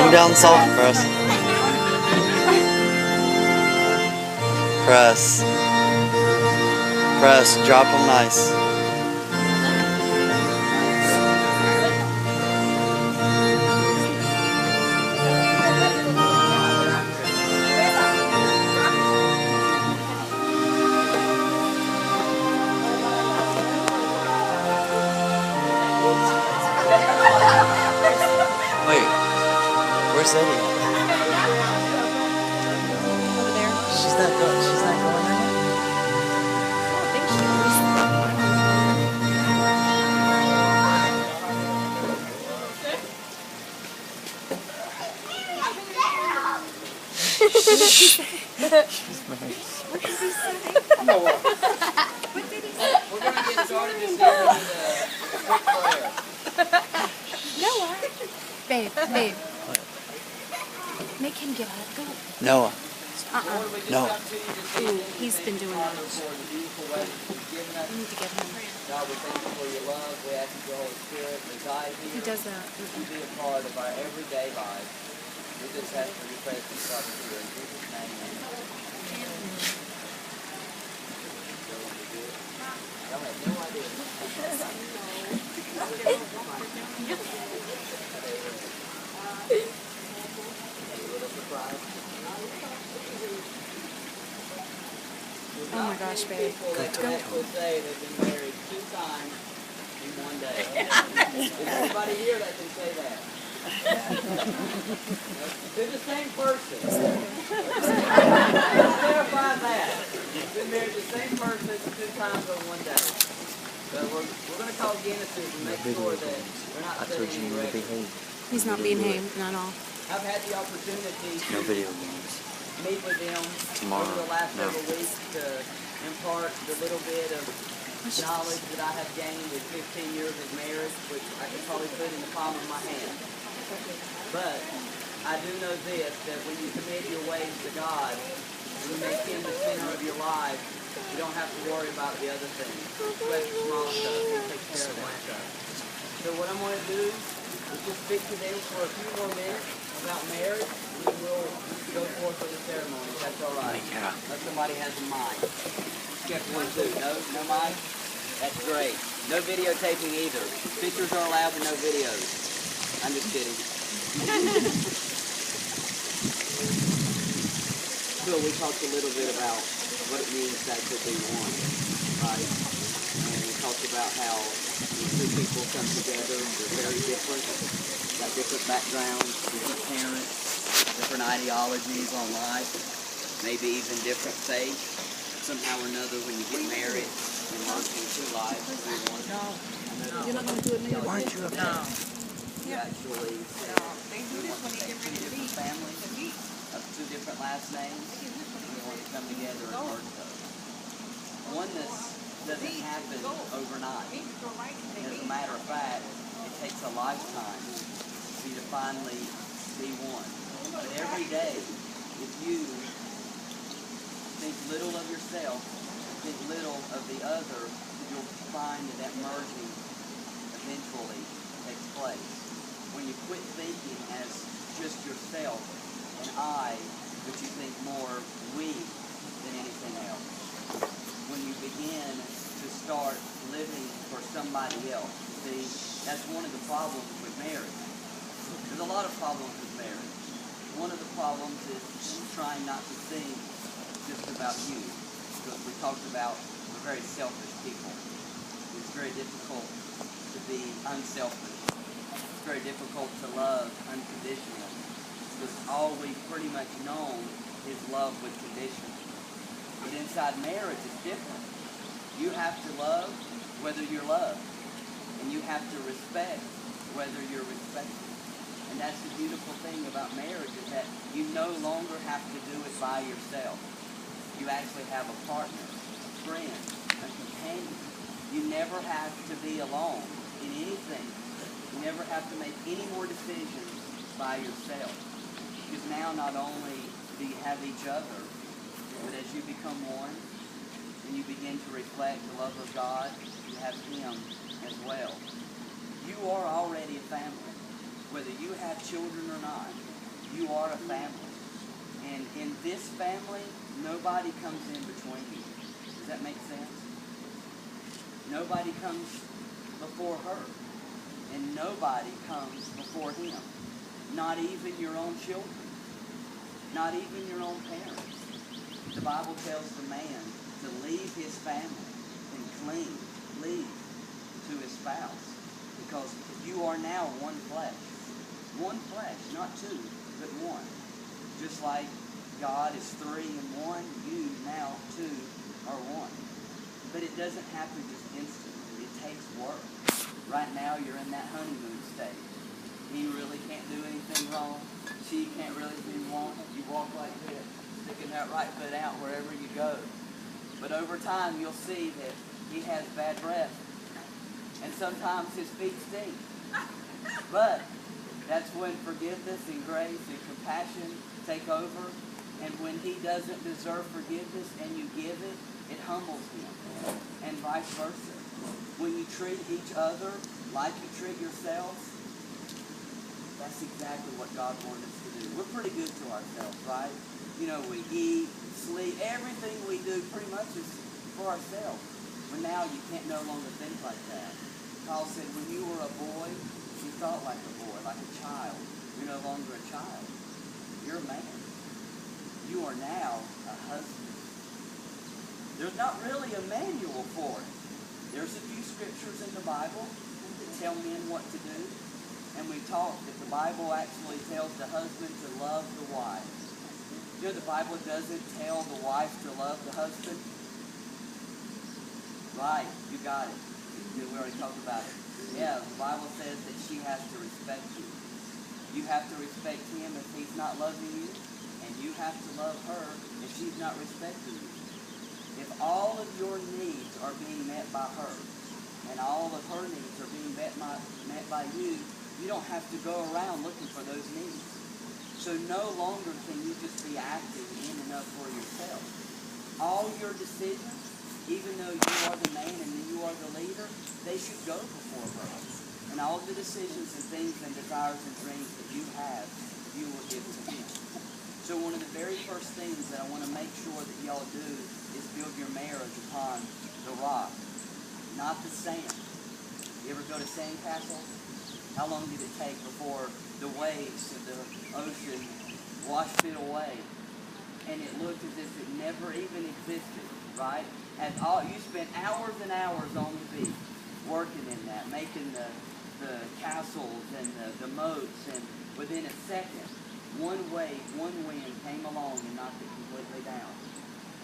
them down soft, press. Press. Press. Drop them nice. Wait, where's Eddie? Over there. She's not going there yet? I don't think she is. What did he say? We're going to get started this evening with a quick prayer. Noah. Babe. Make him get up. Go. Noah. No. Ooh, he's been doing that. We need to get him. God, we thank you for your love. We ask you for your Holy Spirit reside here. He does that. To be a part of our everyday lives. We just ask for your presence, God, here in Jesus' name. Amen. Y'all have no idea. Oh my gosh, babe. Let's go. Say they've been married 2 times in one day. Is anybody here that can say that? They're the same person. Let's clarify that. You've been married to the same person 2 times in one day. So we're going to call Genesis and make sure that we're not setting any records. He's not being hamed, not at all. I've had the opportunity No video games. to meet with them Tomorrow. over the last No. several weeks to impart the little bit of knowledge that I have gained in 15 years of marriage, which I could probably put in the palm of my hand. But I do know this, that when you commit your ways to God, when you make Him the center of your life, you don't have to worry about the other things. Sweat the small stuff, He'll take care of that stuff. So what I'm going to do is just speak to them for a few more minutes about marriage, and we'll go forth with the ceremony. That's all right. Yeah. Unless somebody has a mic. Check 1, 2. No mic? That's great. No videotaping either. Pictures are allowed, but no videos. I'm just kidding. So we talked a little bit about what it means that to be one, right? And we talked about how when 2 people come together, they're very different, got different backgrounds, different parents, different ideologies on life, maybe even different faith. Somehow or another, when you get married, you merge into life. You're not going to do it now. Why aren't you up there? You actually different families of 2 different last names. We want to come together and merge those. Oneness doesn't happen overnight. As a matter of fact, it takes a lifetime for you to finally be one. But every day, if you think little of yourself, think little of the other, you'll find that merging eventually takes place. When you quit thinking as just yourself and I, but you think more we than anything else. When you begin to start living for somebody else. See, that's one of the problems with marriage. There's a lot of problems with marriage. One of the problems is trying not to think just about you. Because we talked about we're very selfish people. It's very difficult to be unselfish. It's very difficult to love unconditionally. Because all we've pretty much known is love with conditions. But inside marriage, it's different. You have to love whether you're loved. And you have to respect whether you're respected. And that's the beautiful thing about marriage is that you no longer have to do it by yourself. You actually have a partner, a friend, a companion. You never have to be alone in anything. You never have to make any more decisions by yourself. Because now not only do you have each other, but as you become one and you begin to reflect the love of God, you have Him as well. You are already a family. Whether you have children or not, You are a family. And in this family, nobody comes in between you. Does that make sense? Nobody comes before her. And nobody comes before him. Not even your own children. Not even your own parents. The Bible tells the man to leave his family and leave to his spouse. Because you are now one flesh. One flesh, not two, but one. Just like God is three in one, you now two are one. But it doesn't happen just instantly. It takes work. Right now you're in that honeymoon stage. He really can't do anything wrong. She can't really do wrong. You walk like this, sticking that right foot out wherever you go. But over time you'll see that he has bad breath. And sometimes his feet stink. But that's when forgiveness and grace and compassion take over. And when he doesn't deserve forgiveness and you give it, it humbles him. And vice versa. When you treat each other like you treat yourselves, that's exactly what God wanted us to do. We're pretty good to ourselves, right? You know, we eat, sleep, everything we do pretty much is for ourselves. But now you can't no longer think like that. Paul said, when you were a boy, you thought like a boy, like a child. You're no longer a child. You're a man. You are now a husband. There's not really a manual for it. There's a few scriptures in the Bible that tell men what to do. And we talked that the Bible actually tells the husband to love the wife. You know, the Bible doesn't tell the wife to love the husband. Right, you got it. We already talked about it. Yeah, the Bible says that she has to respect you. You have to respect him if he's not loving you, and you have to love her if she's not respecting you. If all of your needs are being met by her, and all of her needs are being met by you, you don't have to go around looking for those needs. So no longer can you just be acting in and of for yourself. All your decisions, even though you are the man and you are the leader, they should go before her. And all the decisions and things and desires and dreams that you have, you will give to him. So one of the very first things that I want to make sure that y'all do is build your marriage upon the rock, not the sand. You ever go to Sandcastle? How long did it take before the waves of the ocean washed it away? And it looked as if it never even existed, right? You spent hours and hours on the beach working in that, making the castles and the moats, and within a second, one wave, one wind came along and knocked it completely down.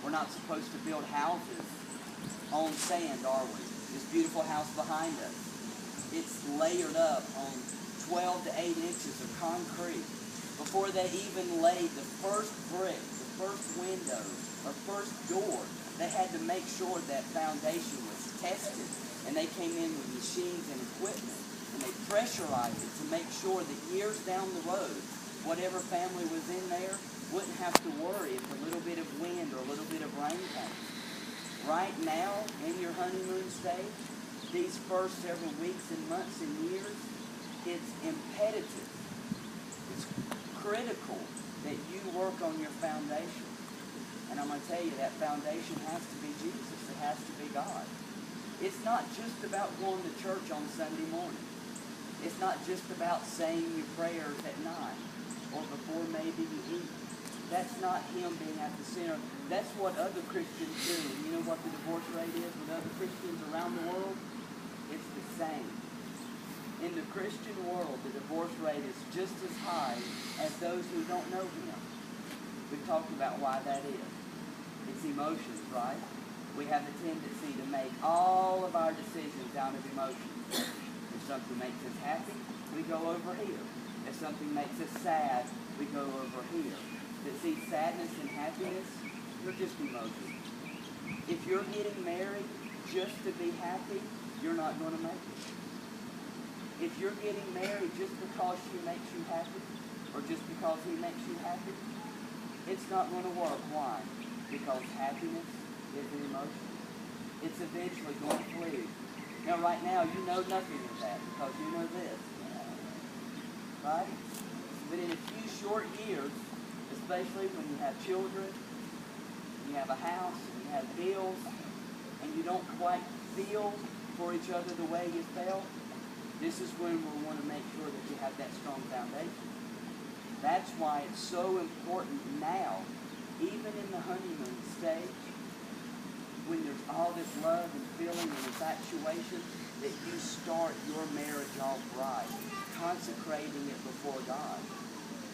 We're not supposed to build houses on sand, are we? This beautiful house behind us, it's layered up on 12 to 8 inches of concrete. Before they even laid the first brick, the first window, or first door, they had to make sure that foundation was tested. And they came in with machines and equipment, and they pressurized it to make sure that years down the road, whatever family was in there wouldn't have to worry if a little bit of wind or a little bit of rain came. Right now, in your honeymoon stage, these first several weeks and months and years, it's imperative, it's critical that you work on your foundation. And I'm going to tell you, that foundation has to be Jesus. It has to be God. It's not just about going to church on Sunday morning. It's not just about saying your prayers at night or before maybe you eat. That's not him being at the center. That's what other Christians do. You know what the divorce rate is with other Christians around the world? It's the same. In the Christian world, the divorce rate is just as high as those who don't know him. We've talked about why that is. It's emotions, right? We have a tendency to make all of our decisions out of emotions. If something makes us happy, we go over here. If something makes us sad, we go over here. But see, sadness and happiness, they're just emotions. If you're getting married just to be happy, you're not going to make it. If you're getting married just because she makes you happy, or just because he makes you happy, it's not going to work. Why? Because happiness is an emotion. It's eventually going to flee. Now, right now, you know nothing of that because you know this. Right? But in a few short years, especially when you have children, you have a house, you have bills, and you don't quite feel for each other the way you felt, this is when we want to make sure that you have that strong foundation. That's why it's so important now, even in the honeymoon stage, when there's all this love and feeling and infatuation, that you start your marriage off right, consecrating it before God.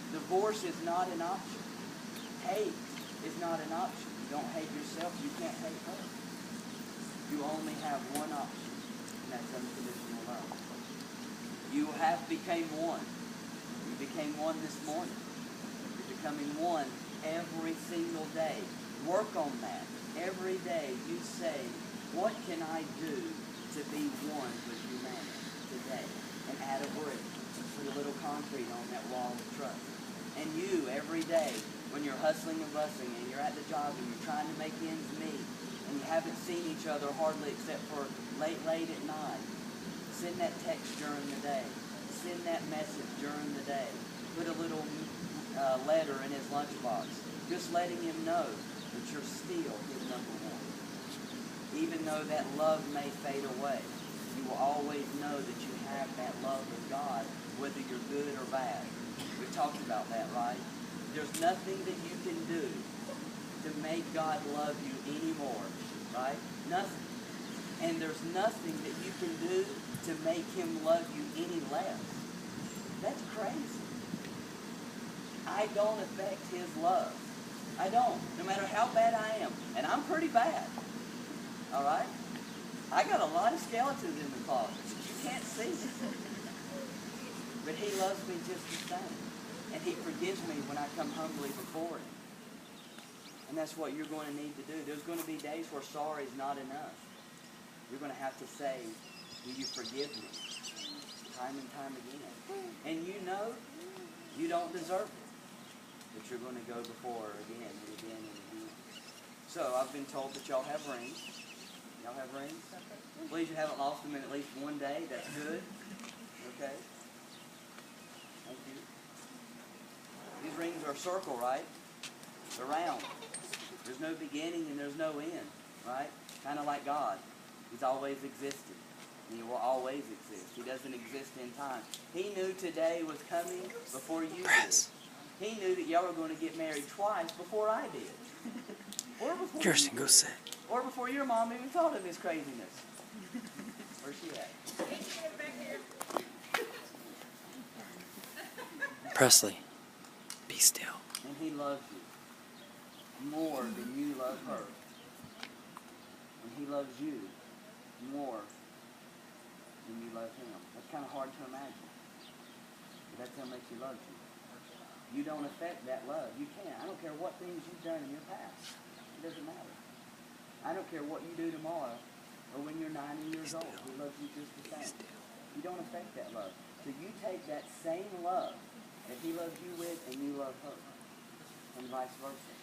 Divorce is not an option. Hate is not an option. You don't hate yourself, you can't hate her. You only have one option, and that's unconditional love. You have became one. You became one this morning. You're becoming one every single day. Work on that. Every day you say, what can I do to be one with humanity today? And add a brick. Put a little concrete on that wall of trust. And you, every day, when you're hustling and bustling and you're at the job and you're trying to make ends meet and you haven't seen each other hardly except for late at night, send that text during the day. Send that message during the day. Put a little letter in his lunchbox. Just letting him know that you're still his number one. Even though that love may fade away, you will always know that you have that love of God, whether you're good or bad. We've talked about that, right? There's nothing that you can do to make God love you anymore, right? Nothing. And there's nothing that you can do to make him love you any less. That's crazy. I don't affect his love. I don't. No matter how bad I am. And I'm pretty bad. All right? I got a lot of skeletons in the closet. You can't see it. But he loves me just the same. And he forgives me when I come humbly before him. And that's what you're going to need to do. There's going to be days where sorry is not enough. You're going to have to say, do you forgive me? Time and time again. And you know you don't deserve it. But you're going to go before her again and again and again. So I've been told that y'all have rings. Y'all have rings? Please, you haven't lost them in at least one day. That's good. Okay. Thank you. These rings are a circle, right? They're round. There's no beginning and there's no end, right? Kind of like God. He's always existed. And he will always exist. He doesn't exist in time. He knew today was coming before you did. He knew that y'all were going to get married twice before I did. Or before Kirsten, go sit. Or before your mom even thought of this craziness. Where's she at? Presley, be still. And he loves you more than you love her. And he loves you more than you love him. That's kind of hard to imagine. But that's how much he loves you. You don't affect that love. You can't. I don't care what things you've done in your past. It doesn't matter. I don't care what you do tomorrow or when you're 90 years old. He loves you just the same. You don't affect that love. So you take that same love that he loves you with and you love her. And vice versa.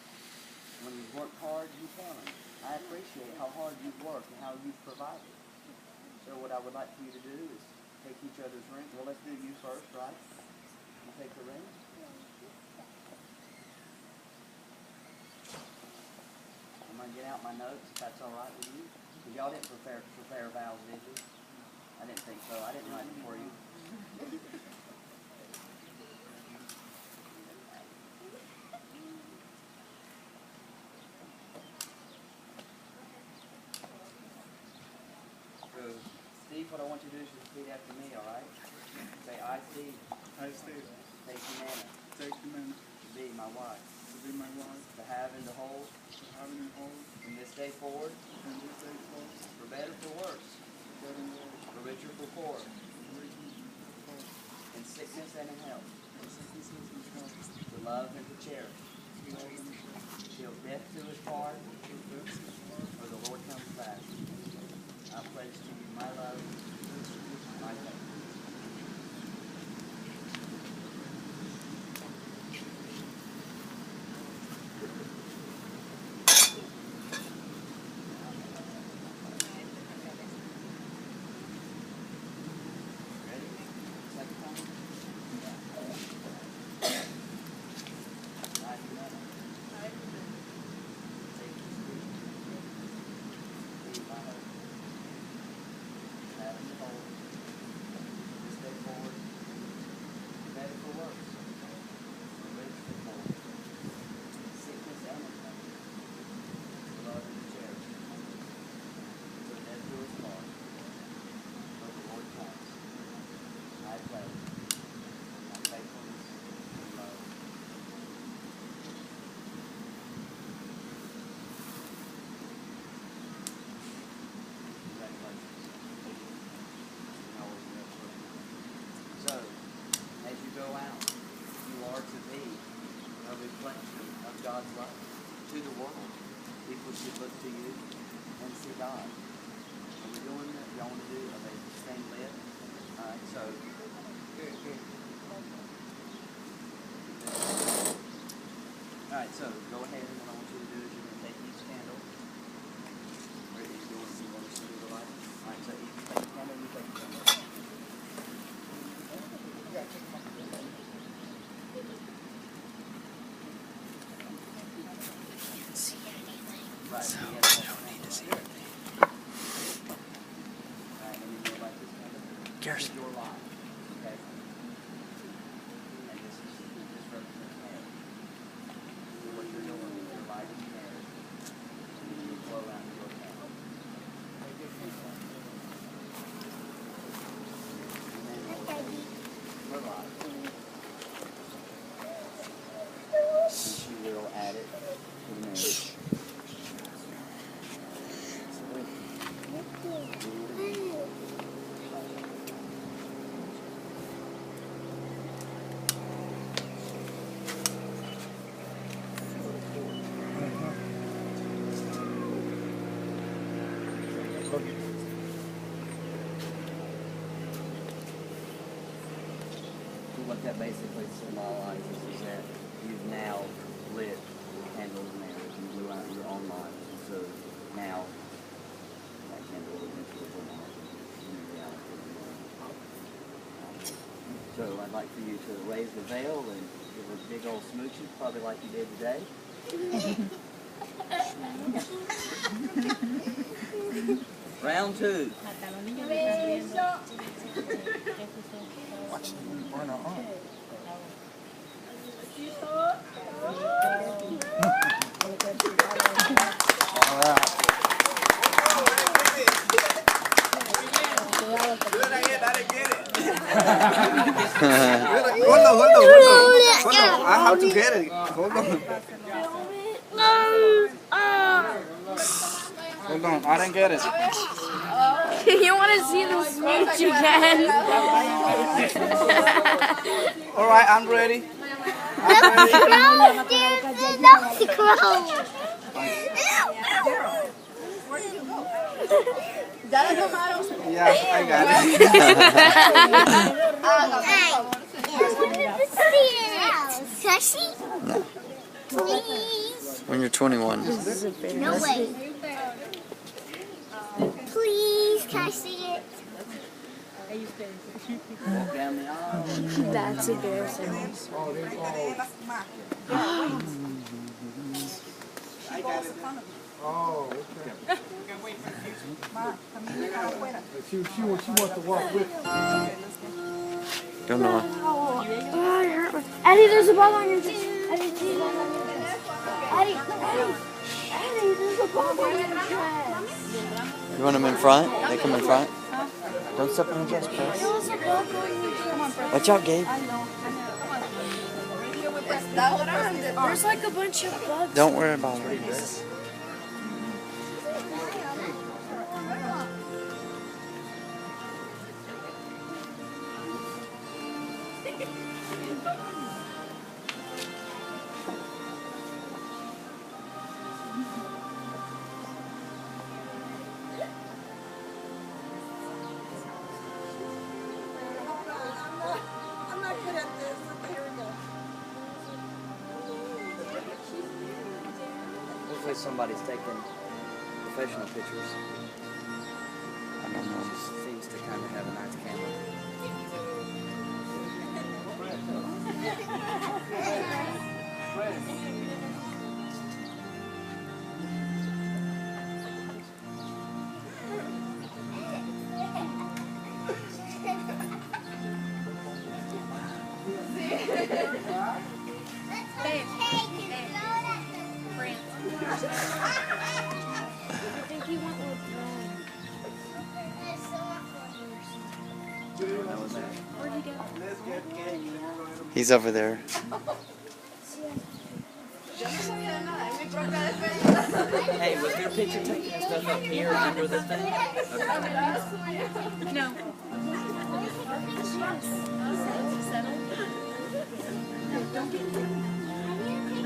When you've worked hard, you tell him, I appreciate how hard you've worked and how you've provided. So what I would like for you to do is take each other's ring. Well, let's do you first, right? You take the ring. I'm going to get out my notes, if that's all right with you. Because y'all didn't prepare vows, did you? I didn't think so. I didn't write them for you. So, Steve, what I want you to do is just repeat after me, all right? Say, I, Steve. I, Steve, Take Humana take Humana to be my wife, to be my wife, to have and to hold to have and hold from this day forward, from this day forth, for better, for worse, God and Lord, for richer, for poorer, awaken for in sickness and in health, sicknesses and health, to love and to cherish, love and strength, till death do us part, till death is part, or the Lord comes back. I pledge to you my love, my faith. Ready? Second time? reflection of God's love to the world. People should look to you and see God. Are we doing that? Y'all want to do a basic stand lit? Alright, so. Alright, so go ahead, and what I want you to do is you're going to take each candle. Ready to go and see what it's going to light? Alright, so you take a candle and you take a candle. Right, So, you I gotta- don't need to see everything. Alright, and then you'll light this candle. Garrison. This is your light, okay? And this represents marriage. So what you're doing is you're lighting marriage, and then you blow out your candle. And then your light. And she will add it to the marriage. What that basically symbolizes is that you've now lit the candle of marriage and blew out your own light. And so now that candle will eventually burn out in reality. So I'd like for you to raise the veil and give a big old smoochie, probably like you did today. Round two. Watch them burn our arm. All right. Hold on. I have to get it. Hold on. Hold on. I didn't get it. You want to see the smooch again? All right, I'm ready. Yeah, I got it. No. Please. When you're 21. No way. Please, can I see it? Walk down the aisle. That's embarrassing. Oh, okay. She wants to walk with you. Go Noah. Oh, I hurt my... Eddie, there's a bug on your chest. Eddie, there's a bug on your chest. You want them in front? They come in front? Don't step on the chest, Chris. There's a bug on your chest. Watch out, Gabe. There's like a bunch of bugs. Don't worry about it. I'm not good at this. Okay, here we go. Looks like somebody's taking professional pictures. I don't know. She seems to kind of have a nice camera. I think he went with That was that. Where'd he go? He's over there. Hey, was your picture taking and stuff up here under the thing? Okay. No. Don't get